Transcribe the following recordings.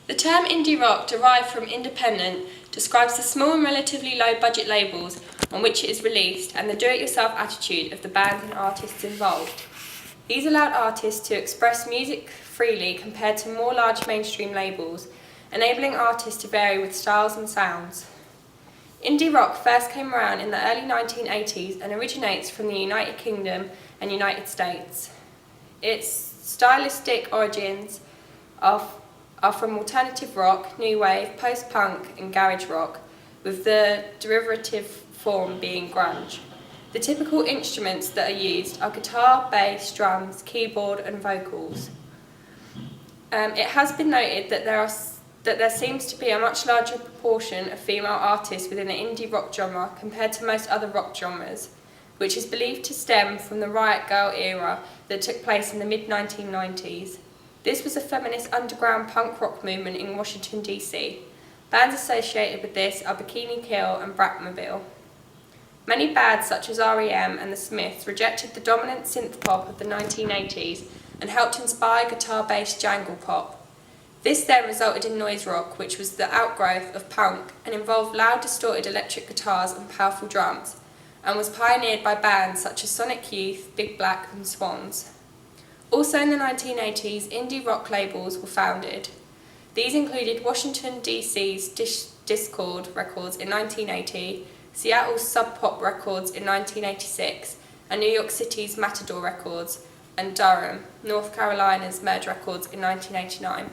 The term indie rock, derived from independent, describes the small and relatively low-budget labels on which it is released and the do-it-yourself attitude of the bands and artists involved. These allowed artists to express music freely compared to more large mainstream labels, enabling artists to vary with styles and sounds. Indie rock first came around in the early 1980s and originates from the United Kingdom and United States. Its stylistic origins are from alternative rock, new wave, post-punk and garage rock, with the derivative form being grunge. The typical instruments that are used are guitar, bass, drums, keyboard and vocals. It has been noted that there seems to be a much larger proportion of female artists within the indie rock genre compared to most other rock genres, which is believed to stem from the Riot Grrrl era that took place in the mid-1990s. This was a feminist underground punk rock movement in Washington, D.C. Bands associated with this are Bikini Kill and Bratmobile. Many bands such as R.E.M. and The Smiths rejected the dominant synth pop of the 1980s and helped inspire guitar-based jangle pop. This then resulted in noise rock, which was the outgrowth of punk and involved loud distorted electric guitars and powerful drums, and was pioneered by bands such as Sonic Youth, Big Black and Swans. Also in the 1980s, indie rock labels were founded. These included Washington, D.C.'s Dischord Records in 1980, Seattle's Sub Pop Records in 1986, and New York City's Matador Records, and Durham, North Carolina's Merge Records in 1989.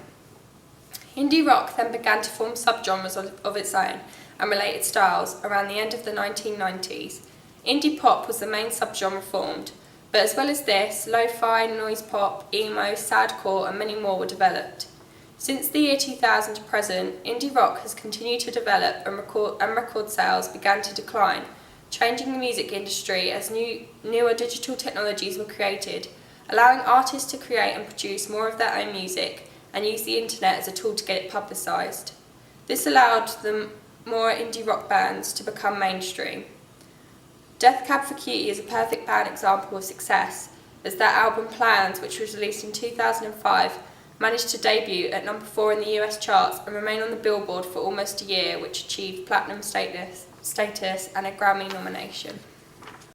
Indie rock then began to form subgenres of its own and related styles around the end of the 1990s. Indie pop was the main subgenre formed, but as well as this, lo-fi, noise pop, emo, sadcore and many more were developed. Since the year 2000 to present, indie rock has continued to develop and record sales began to decline, changing the music industry as newer digital technologies were created, allowing artists to create and produce more of their own music and use the internet as a tool to get it publicised. This allowed the more indie rock bands to become mainstream. Death Cab for Cutie is a perfect band example of success, as their album Plans, which was released in 2005, managed to debut at number 4 in the US charts and remain on the Billboard for almost a year, which achieved platinum status and a Grammy nomination.